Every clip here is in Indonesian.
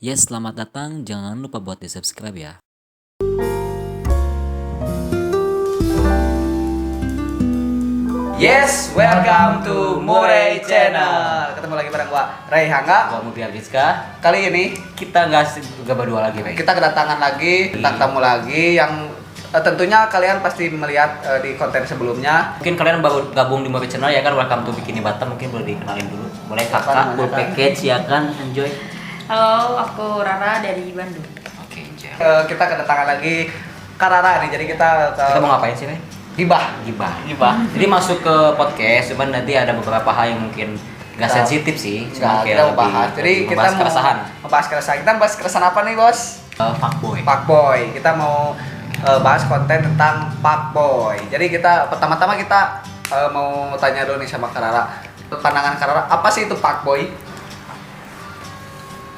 Yes, selamat datang. Jangan lupa buat di-subscribe ya. Yes, welcome to Murai Channel. Ketemu lagi bareng gua Ray Hangga. Gua Mutia Rizka. Kali ini Kita nggak berdua lagi, Ray. kita kedatangan lagi bintang tamu lagi yang tentunya kalian pasti melihat di konten sebelumnya. Mungkin kalian baru gabung di Murai Channel ya kan, welcome to Bikini Batam. Mungkin boleh dikenalin dulu. Boleh Apa kakak, namanya, full Kak? package ya kan, enjoy. Halo, aku Rara dari Bandung. Oke, enjoy. Kita kedatangan lagi Karara nih. Jadi kita Kita mau ngapain sih, Ray? gibah. Gibah. Jadi masuk ke podcast, cuman nanti ada beberapa hal yang mungkin nggak Nah, sensitif sih. Nah, Kayak kita mau lebih- bahas. Jadi lebih kita membahas mau keresahan. membahas keresahan. Kita bahas keresahan apa nih, Bos? Fuckboy. Fuckboy. Kita mau bahas konten tentang fuckboy. Jadi kita pertama-tama kita mau tanya dulu nih sama Karara. Pandangan Karara, apa sih itu fuckboy?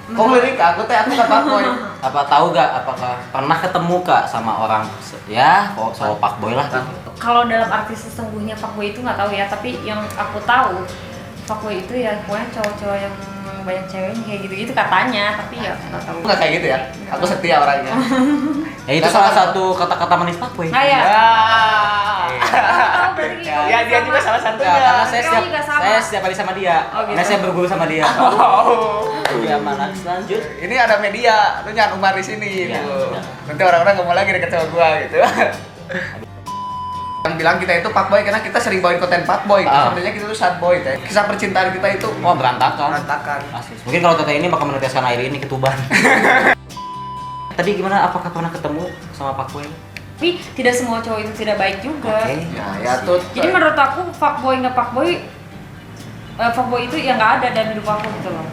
Kok ngelirik aku kan fuckboy. Apa tahu gak? Apakah pernah ketemu kak sama orang ya soal fuckboy lah gitu? Kalau dalam arti sesungguhnya fuckboy itu nggak tahu ya, tapi yang aku tahu fuckboy itu ya pokoknya cowok-cowok yang banyak ceweknya kayak gitu-gitu katanya, tapi ya nggak tahu. Enggak kayak gitu ya. Aku setia orangnya. Ya itu salah satu kata-kata manis fuckboy. Ah ya. Tahu berarti Ya, ya, dia juga salah satunya. Ya, karena saya Kita setiap juga sama. saya setiap kali sama dia. Oh, gitu. Karena saya berguru sama dia. Oh. Dia mana lanjut. Ini ada media, lu jangan umar di sini Iya, gitu. iya. Nanti orang-orang nggak mau lagi deket sama gua gitu. Yang bilang kita itu fuckboy karena kita sering bawain konten fuckboy. Ah. Sebenarnya kita itu sad boy, teh. Kisah percintaan kita itu Wah berantakan. berantakan. Asli. Mungkin kalau tete ini bakal meneteskan air ini ke Tuban. Tadi gimana? Apakah pernah ketemu sama fuckboy? Tapi tidak semua cowok itu tidak baik juga. Ya, ya tuh. Jadi menurut aku fuckboy nggak fuckboy itu ya nggak ada dalam hidup aku gitu loh.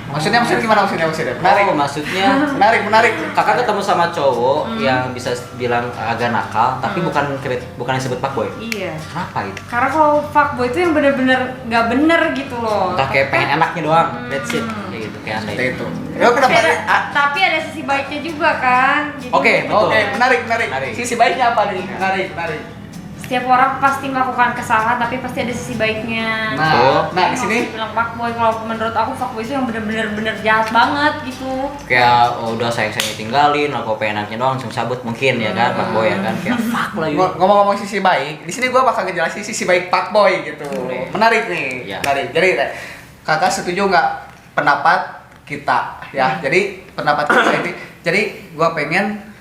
Maksudnya gimana maksudnya? Menarik. Oh, maksudnya Menarik. kakak ketemu sama cowok yang bisa bilang agak nakal, tapi bukan yang disebut fuckboy. Iya. Kenapa itu? Karena kalau fuckboy itu yang bener-bener nggak bener gitu loh. Entah kayak pengen enaknya doang, that's it. Kayak gitu, kayak anda Seperti itu. itu. Ya kenapa? Tapi ada sisi baiknya juga kan. Jadi Oke, betul. Oke, menarik. Menarik. Sisi baiknya apa nih? Menarik. Setiap orang pasti melakukan kesalahan, tapi pasti ada sisi baiknya. Betul. Nah, di sini bilang fuckboy, kalau menurut aku fuckboy itu yang bener-bener jahat banget gitu. Kayak udah sayang-sayangnya tinggalin, aku pengen enaknya doang langsung cabut mungkin ya kan, fuckboy ya kan, kayak fuck lah you. ngomong-ngomong sisi baik, di sini gua bakal ngejelasin sisi baik fuckboy gitu. Boleh. Menarik nih, Iya. menarik. Jadi kakak setuju nggak pendapat kita ya? Jadi pendapat kita ini, jadi gua pengen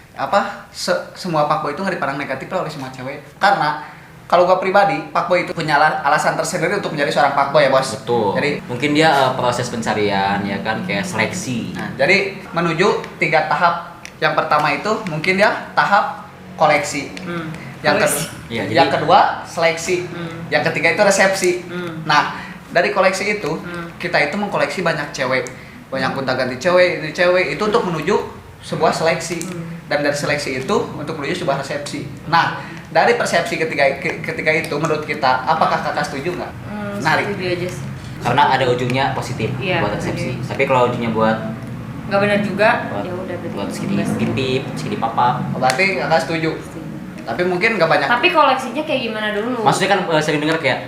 semua fuckboy itu nggak dipandang negatif lah oleh semua cewek. Karena kalau gua pribadi, fuckboy itu punya alasan tersendiri untuk menjadi seorang fuckboy ya bos. Betul. Jadi Mungkin dia proses pencarian ya kan, kayak seleksi. Nah, jadi menuju 3 tahap. Yang pertama itu mungkin dia tahap koleksi. Iya, Yang jadi- kedua seleksi. Yang ketiga itu resepsi. Hmm. Nah, dari koleksi itu kita itu mengkoleksi banyak cewek. Banyak gonta-ganti cewek, ini cewek itu untuk menuju sebuah seleksi. Dan dari seleksi itu untuk menuju sebuah resepsi. Nah, dari persepsi ketiga itu menurut kita, apakah kakak setuju nggak? Menarik. Setuju aja sih. Karena ada ujungnya positif Iya, buat resepsi. setuju. Tapi kalau ujungnya buat Nggak benar juga, buat, ya udah berarti buat segini nggak setuju. pipip, segini papap. Berarti kakak setuju. Tapi mungkin nggak banyak. Tapi koleksinya kayak gimana dulu? Maksudnya kan sering dengar kayak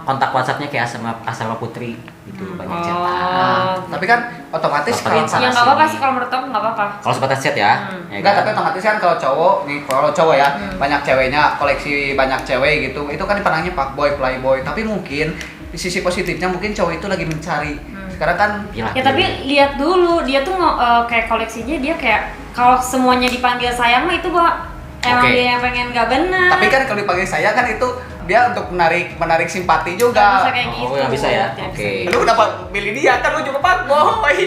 kontak WhatsApp-nya kayak Asma Putri gitu, banyak chat. Oh, Tapi kan otomatis Apa kalau yang ya nggak apa-apa sih kalau menurut aku nggak apa-apa. Kalau sebatas chat ya, ya enggak, kan? tapi otomatis kan kalau cowok ya, banyak ceweknya, koleksi banyak cewek gitu. Itu kan dipandangnya fuckboy, playboy. Tapi mungkin di sisi positifnya mungkin cowok itu lagi mencari. Sekarang kan Pilah, Ya tapi lihat dulu, dia tuh kayak koleksinya dia kayak kalau semuanya dipanggil sayang mah itu emang Oke. dia yang pengen nggak benar. tapi kan kalau dipanggil saya kan itu dia untuk menarik simpati Nggak juga. bisa kayak gitu. nggak bisa ya? Tidak Oke. bisa. Lu kenapa pilih dia? Kan lu juga fuckboy.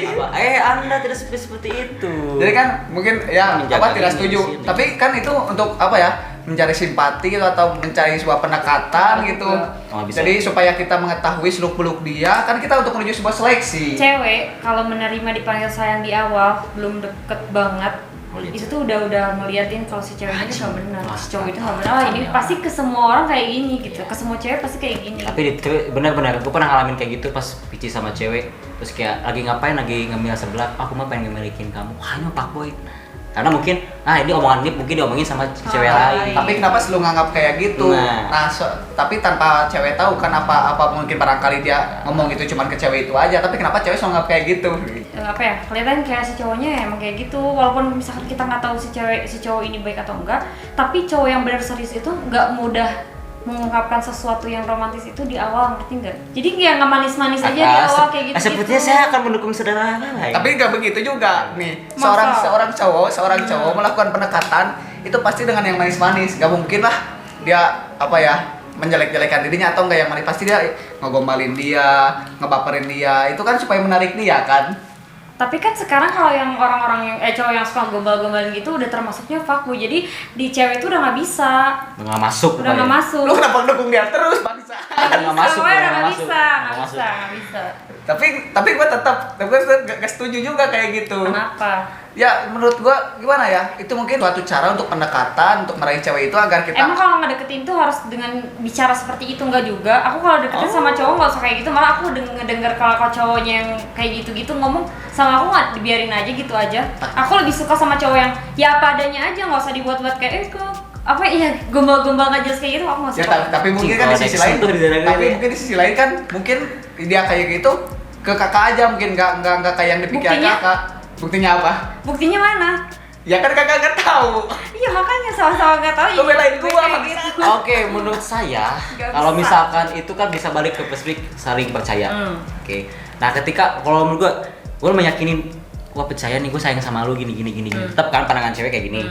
Anda tidak seperti itu. Jadi kan mungkin ya Menjaga tidak ini setuju. sini. Tapi kan itu untuk apa ya? Mencari simpati atau mencari sebuah pendekatan gitu. Oh, bisa. Jadi supaya kita mengetahui seluk-beluk dia, kan kita untuk menuju sebuah seleksi. Cewek kalau menerima dipanggil sayang di awal belum deket banget, Lihat. itu tuh udah ngeliatin kalau si ceweknya itu nggak benar, si cowok itu nggak benar. Wah, Ini ya. pasti ke semua orang kayak gini gitu, ke semua cewek pasti kayak gini. Tapi benar-benar gue pernah ngalamin kayak gitu pas pici sama cewek, terus kayak lagi ngapain, lagi ngemil sebelah, aku mah pengen ngemilikin kamu, hanya fuckboy. Karena mungkin ini omongan ini mungkin diomongin sama cewek lain. Tapi kenapa selalu nganggap kayak gitu? Nah. Tapi tanpa cewek tahu kan apa mungkin barangkali dia ngomong itu cuma ke cewek itu aja, tapi kenapa cewek selalu nganggap kayak gitu? Apa ya, kelihatan kayak si cowoknya ya emang kayak gitu, walaupun misalkan kita nggak tahu si cowok ini baik atau enggak, tapi cowok yang benar serius itu nggak mudah mengungkapkan sesuatu yang romantis itu di awal, ngerti nggak? Jadi nggak manis-manis aja di awal kayak gitu. Sepertinya saya akan mendukung saudara lain. Tapi nggak begitu juga nih. Masa? Seorang cowok melakukan pendekatan itu pasti dengan yang manis-manis. Gak mungkin lah dia menjelek-jelekan dirinya atau enggak yang manis, pasti dia ngegombalin dia, ngebaperin dia. Itu kan supaya menarik dia kan. Tapi kan sekarang kalau yang orang-orang yang cowok yang suka gombal-gombalin gitu udah termasuknya fuckboy. Jadi di cewek itu udah nggak bisa. Udah nggak masuk. Udah nggak masuk. Lu kenapa dukung dia terus, bangsa? Nggak masuk. Udah Nggak nggak masuk. bisa. Tapi gue tetap gak setuju juga kayak gitu. Kenapa? Ya menurut gue gimana ya, itu mungkin suatu cara untuk pendekatan, untuk meraih cewek itu agar kita Emang kalau ngedeketin tuh harus dengan bicara seperti itu? Enggak juga. Aku kalau deketin sama cowok nggak usah kayak gitu, malah aku ngedenger kalau cowoknya yang kayak gitu-gitu ngomong sama aku nggak, dibiarin aja gitu aja. Aku lebih suka sama cowok yang ya apa adanya aja, nggak usah dibuat-buat kayak gombal-gombal nggak jelas kayak gitu. Aku nggak ya, suka. tapi mungkin kan di sisi lain, mungkin di sisi lain kan mungkin dia kayak gitu ke kakak aja, mungkin nggak kayak yang dipikir Buktinya? kakak. Buktinya apa? Buktinya mana? Ya kan kakak nggak tahu. Iya makanya sama-sama nggak tahu. Lu belain gua, kayak maksa. gitu. Oke, menurut saya Nggak kalau bisa. misalkan itu kan bisa balik ke perspektif saling percaya. Oke. Nah, ketika kalau menurut gue meyakinin gua percaya nih, gue sayang sama lu gini. Tetap kan pandangan cewek kayak gini.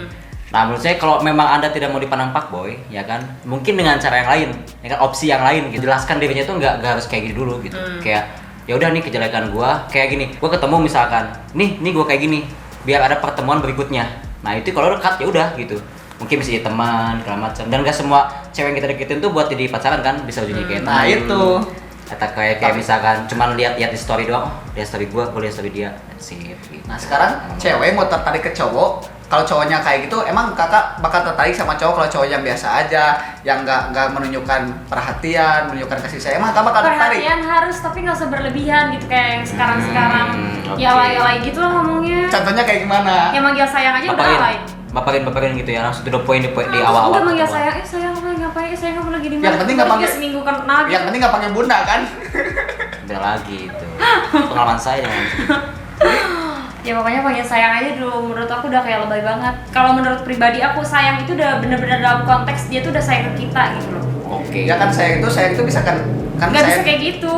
Nah, menurut saya kalau memang Anda tidak mau dipandang fuckboy, ya kan, mungkin dengan cara yang lain, ya kan, opsi yang lain gitu. Jelaskan dirinya tuh nggak harus kayak gini dulu gitu. Kayak ya udah nih kejelekan gua kayak gini. Gua ketemu misalkan, nih gua kayak gini, biar ada pertemuan berikutnya. Nah, itu kalau dekat ya udah gitu. Mungkin bisa jadi teman, segala macam. Dan gak semua cewek yang kita deketin tuh buat jadi pacaran kan, bisa jadi kayak Nah, itu. Atau kayak misalkan cuman lihat di story doang, lihat story gua lihat story dia. Sip. Gitu. Nah sekarang cewek mau tertarik ke cowok, kalau cowoknya kayak gitu, emang kakak bakal tertarik sama cowok kalau cowok yang biasa aja, yang nggak menunjukkan perhatian, menunjukkan kasih sayang, emang kakak bakal tertarik? Perhatian harus, tapi nggak usah berlebihan gitu kayak yang sekarang Oke. ya alay-alay gitu lah ngomongnya. Contohnya kayak gimana? Yang manggil sayang aja udah alay. Baperin gitu ya, langsung to the point di awal-awal. Udah manggil pertemuan. sayang kamu lagi ngapain, sayang kamu lagi di mana? Yang penting nggak Baru panggil- juga seminggu kan gitu. Yang penting nggak pakai bunda kan? Udah lagi itu. Pengalaman saya dengan Ya pokoknya panggil sayang aja dulu, menurut aku udah kayak lebay banget. Kalau menurut pribadi aku, sayang itu udah bener-bener dalam konteks dia tuh udah sayang ke kita gitu loh. Oke. Ya kan sayang itu bisa kan Nggak bisa sayang. kayak gitu.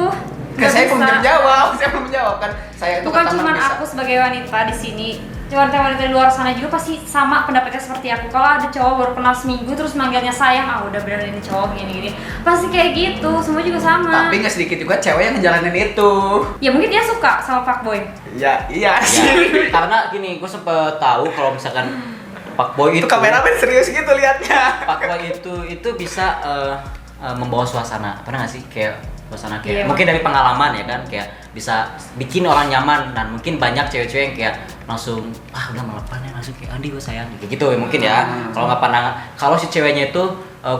Kan saya belum menjawab, saya belum menjawab kan. Saya itu Bukan pertama cuma bisa. aku sebagai wanita di sini, wanita-wanita di luar sana juga pasti sama pendapatnya seperti aku. Kalau ada cowok baru kenal seminggu terus manggilnya sayang, udah bener ini cowok gini-gini, pasti kayak gitu, semua juga sama. Tapi nggak sedikit juga cewek yang ngejalanin itu. Ya mungkin dia suka sama fuckboy. Ya iya Ya, sih. karena gini, gue sempet tahu kalau misalkan fuckboy Itu kameramen serius gitu liatnya. fuckboy itu bisa membawa suasana, pernah nggak sih kayak suasana kayak Iya, mungkin dari pengalaman ya kan, kayak bisa bikin orang nyaman, dan mungkin banyak cewek-cewek yang kayak langsung udah melepan ya, langsung kayak Andi gue sayang gitu ya mungkin ya. Kalau nggak pandangan, kalau si ceweknya itu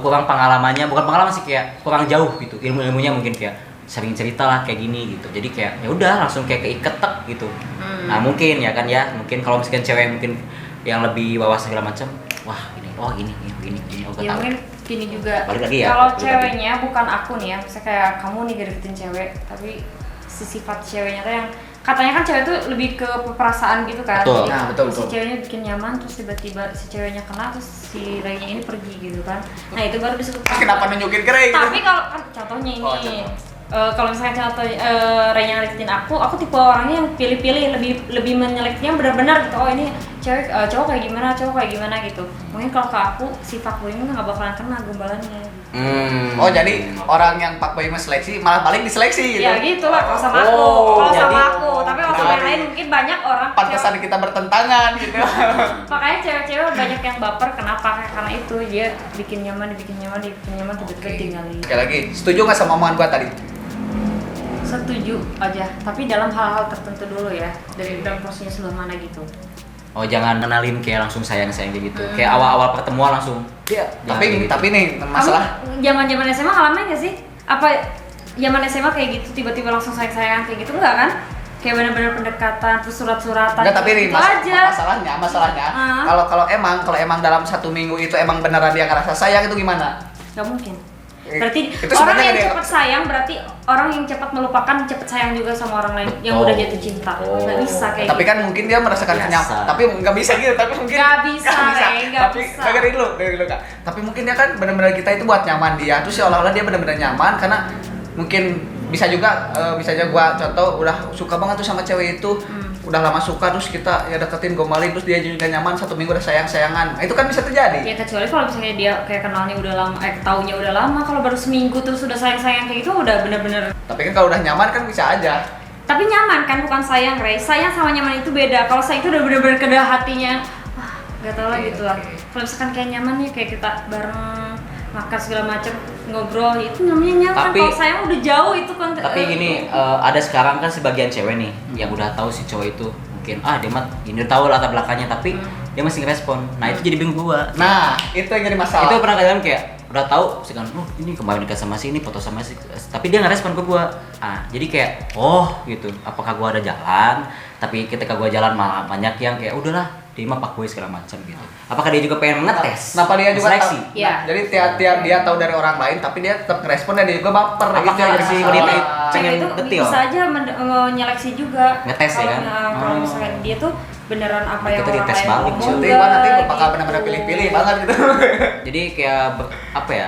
kurang pengalamannya, bukan pengalaman sih, kayak kurang jauh gitu ilmunya, mungkin kayak sering cerita lah kayak gini gitu, jadi kayak ya udah langsung kayak keiket gitu. Nah mungkin ya kan ya, mungkin kalau misalkan cewek mungkin yang lebih bawah segala macam, wah gini oh gue Ya tahu. mungkin gini juga. Balik lagi ya, Kalau balik lagi. ceweknya bukan aku nih ya, misalnya kayak kamu nih deketin cewek, tapi si sifat ceweknya tuh yang katanya kan cewek tuh lebih ke perasaan gitu kan. Betul. Jadi Nah, betul. si ceweknya bikin nyaman, terus tiba-tiba si ceweknya kena, terus si lainnya ini pergi gitu kan. Nah itu baru disebut. Kenapa nunjukin ke Ray gitu? Tapi kalau kan contohnya ini, Oh, contoh. kalau misalnya contoh Ray yang deketin aku tipe orangnya yang pilih-pilih, lebih menyeleksinya benar-benar gitu. Oh ini cewek cowok kayak gimana gitu. Mungkin kalau ke aku si fuckboy ini nggak bakalan kena gombalannya. Oh jadi orang yang fuckboy seleksi malah balik diseleksi gitu? Ya gitu lah kalau sama aku. Oh, Kalau sama jadi- aku, tapi kalau sama yang lain mungkin banyak orang. Pantesan kita bertentangan gitu. Makanya cewek-cewek banyak yang baper, kenapa? Karena itu dia bikin nyaman, tiba-tiba tinggalin. Oke lagi, setuju nggak sama omongan gua tadi? Setuju aja, tapi dalam hal-hal tertentu dulu ya, dari dalam prosesnya sebelah mana gitu. Oh jangan kenalin kayak langsung sayang kayak gitu. Kayak awal-awal pertemuan langsung. Iya. Tapi nih masalah Kamu zaman SMA ngalamin gak sih? Apa zaman SMA kayak gitu tiba-tiba langsung sayang-sayang kayak gitu enggak kan? kayak benar-benar pendekatan terus surat-suratan. Enggak, tapi gitu ini aja. masalahnya kalau emang dalam 1 minggu itu emang beneran dia ngerasa sayang itu gimana? Gak mungkin. Berarti Itu orang sebenarnya yang dia- cepat sayang berarti orang yang cepat melupakan cepat sayang juga sama orang lain yang Betul. udah jatuh cinta. Nggak bisa kayak Tapi gitu. kan mungkin dia merasakan Biasa. kenyamanan. Tapi nggak bisa gitu. Tapi mungkin Nggak bisa, Rey, nggak Tapi bisa. dengerin dulu Kak. Tapi mungkin dia kan benar-benar kita itu buat nyaman dia. Terus seolah-olah dia benar-benar nyaman karena mungkin bisa juga gua contoh udah suka banget tuh sama cewek itu. Udah lama suka terus kita ya deketin gombalin terus dia juga nyaman 1 minggu udah sayang-sayangan. Nah, itu kan bisa terjadi. Ya kecuali kalau misalnya dia kayak kenalnya udah lama, taunya udah lama. Kalau baru seminggu terus udah sayang-sayang kayak gitu udah bener-bener. Tapi kan kalau udah nyaman kan bisa aja. Tapi nyaman kan bukan sayang, Rey. Sayang sama nyaman itu beda. Kalau sayang itu udah bener-bener ke hatinya. Gak tau lah gitu lah. Kalau misalkan kayak nyaman nih kayak kita bareng makan segala macam ngobrol itu namanya nyaman. Tapi- Kalau sayang udah jauh itu kan. Tapi gini, ada sekarang kan sebagian cewek nih yang udah tahu si cowok itu mungkin dia mah ini udah tahu latar belakangnya tapi dia masih ngerespon. Nah, itu jadi bingung gua. Nah, itu yang jadi masalah. Itu pernah kalian kayak udah tahu misalkan ini kemarin nikah sama si ini foto sama si tapi dia nggak respon ke gua. Jadi kayak gitu. Apakah gua ada jalan? Tapi ketika gua jalan malah banyak yang kayak udahlah dia mah fuckboy segala macam gitu. Apakah dia juga pengen ngetes? Kenapa dia juga seleksi? tahu? Iya. Nah, jadi tiap dia tahu dari orang lain tapi dia tetap ngerespon dan dia juga baper. Apakah yang jadi si masalah. wanita itu Cewek pengen itu detil? bisa aja menyeleksi juga. Ngetes ya kan? Kalau misalkan dia tuh beneran apa Kita yang tuh orang dites lain balik, ngomong cuy. Nanti enggak, gua bakal gitu. benar-benar pilih-pilih banget gitu. Jadi kayak apa ya?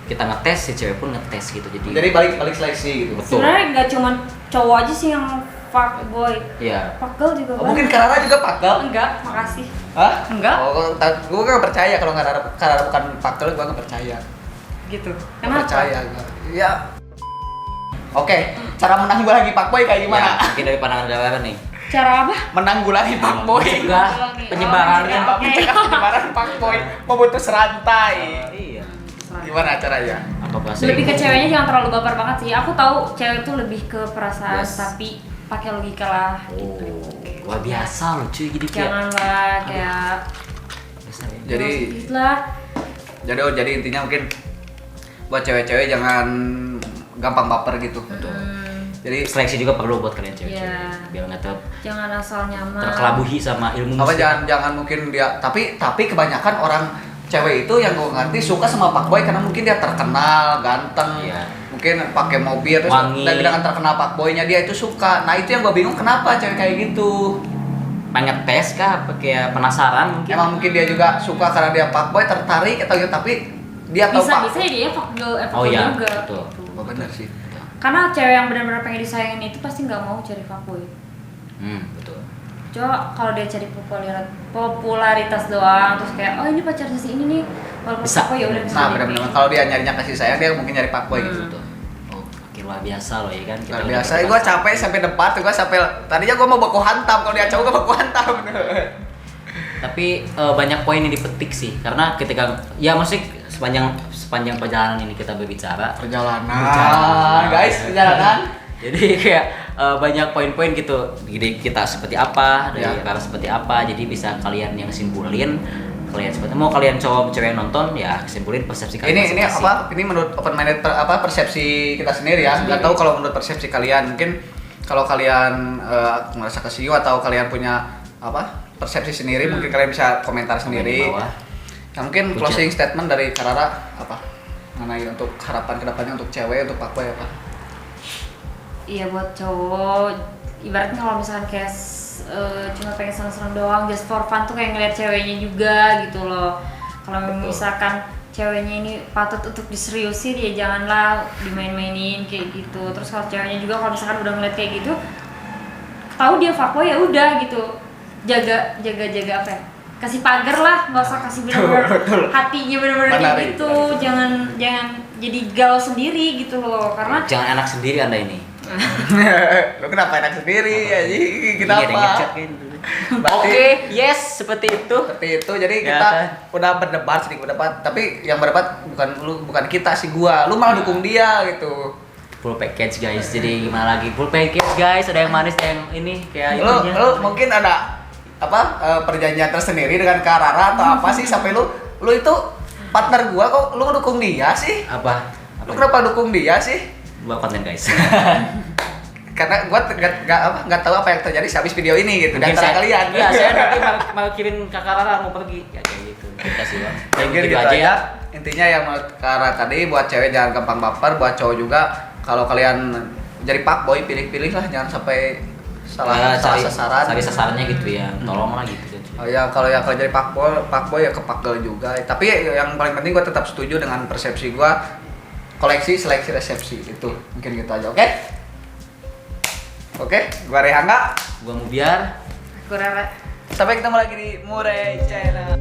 Kita ngetes si cewek pun ngetes gitu. Jadi balik seleksi gitu. Betul. Sebenarnya nggak cuma cowok aja sih yang fuckboy. Iya. Fuckgirl juga Oh, mungkin banyak. Karara juga pakal? Enggak, makasih. Hah? Enggak. Oh, gue gak percaya kalau Karara bukan pakal, gue gak percaya. Gitu. Gak Kenapa? percaya gue. Ya. Oke, cara menanggulangi pakboy kayak gimana? Ya, mungkin dari pandangan Karara nih. Cara apa? Menanggulangi pakboy. Mencegah penyebaran Oh, kan. iya. Oke. Penyebaran pakboy memutus rantai. Iya. Gimana caranya? Apa bahasa Lebih ke Inggris? ceweknya jangan terlalu baper banget sih. Aku tahu cewek tuh lebih ke perasaan Yes. tapi pakai logika lah. Oh, wah biasa loh cuy, jadi kayak Janganlah kayak biasa ya. Jadi sedikit lah. jadi intinya mungkin buat cewek-cewek jangan gampang baper gitu. Jadi Seleksi juga perlu buat kalian cewek-cewek. Iya. Biar nggak Jangan asal nyaman. terkelabuhi sama ilmu apa musik. jangan mungkin dia tapi kebanyakan orang cewek itu yang gue ngerti suka sama pakboy karena mungkin dia terkenal, ganteng, Iya. mungkin pakai mobil terus Wangi. dan dengan terkenal pakboynya dia itu suka. Nah itu yang gue bingung kenapa cewek kayak gitu. Pengen tes kah? Apa kayak penasaran mungkin? Emang mungkin dia juga suka karena dia pakboy tertarik atau gitu tapi dia tahu Bisa dia fuckgirl Oh iya, juga. betul. Gitu. Oh, bener sih. Karena cewek yang benar-benar pengen disayangin itu pasti nggak mau cari fuckboy. Betul. Coba kalau dia cari popularitas doang terus kayak ini pacarnya si ini nih walaupun Bisa. fuckboy ya udah bisa. Nah jadi. benar-benar kalau dia nyarinya kasih sayang dia mungkin nyari pakboy gitu. Betul. Oh, oke luar biasa loh ya kan. Luar udah biasa, berdebat. gue capek sampai debat, gue sampai tadinya gue mau baku hantam kalau dia cowok gue baku hantam. Tapi banyak poin yang dipetik sih karena ketika ya maksudnya sepanjang perjalanan ini kita berbicara Perjalanan, guys, perjalanan. jadi kayak banyak poin-poin gitu jadi kita seperti apa dari Ya. Karara seperti apa jadi bisa kalian yang simpulin kalian seperti mau kalian cowok cewek yang nonton ya simpulin persepsi kalian Ini masing-masing. apa? Ini menurut open minded persepsi kita sendiri ya. Nggak tahu kalau menurut persepsi kalian mungkin kalau kalian merasa kesiu atau kalian punya persepsi sendiri mungkin kalian bisa komentar Komen sendiri. di bawah. Nah, mungkin Hujat. closing statement dari Karara apa? Mengenai untuk harapan kedepannya untuk cewek untuk pakboy apa? Iya buat cowok ibaratnya kalau misalkan kayak cuma pengen seneng-seneng doang just for fun tuh kayak ngeliat ceweknya juga gitu loh. Kalau Betul. misalkan ceweknya ini patut untuk diseriusin ya janganlah dimain-mainin kayak gitu. Terus kalau ceweknya juga kalau misalkan udah ngeliat kayak gitu tahu dia fuckboy ya udah gitu. Jaga apa ya? Kasih pagar lah, nggak usah kasih bener-bener hatinya bener-bener kayak Menarik, gitu. menarik. Jangan jadi galau sendiri gitu loh. Karena jangan anak sendiri anda ini. Lu kenapa enak sendiri ya? Iya, ada yang Kenapa? ngechat kan. Berarti- Oke, yes, seperti itu. Seperti itu. Jadi Ya kita kan? udah sedikit berdebat, tapi yang berdebat bukan kita sih gua. Lu malah dukung dia gitu. Full package guys. Jadi gimana lagi? Full package guys. Ada yang manis, ada yang ini kayak itunya. Lu mungkin ada perjanjian tersendiri dengan Karara atau apa sih sampai lu itu partner gua kok lu dukung dia sih? Apa? Lu kenapa dukung dia sih? Buat konten guys. karena gua nggak tahu apa yang terjadi habis video ini gitu dan Mungkin kalian. Iya, saya nanti mau kirim Kakak Rara mau pergi. Ya kayak gitu. Kita sih, Bang. Mungkin gitu aja ya. Intinya yang menurut Kara tadi buat cewek jangan gampang baper, buat cowok juga kalau kalian jadi fuckboy pilih-pilih lah, jangan sampai salah sasaran. Cari sasarannya gitu ya. Tolonglah gitu. Oh ya, kalau jadi fuckboy ya kepakbel juga. Tapi yang paling penting gue tetap setuju dengan persepsi gue, koleksi seleksi resepsi itu mungkin gitu aja. Oke, gue Rehangga, Gua mau biar Aku Rara. sampai ketemu lagi di Murai Channel.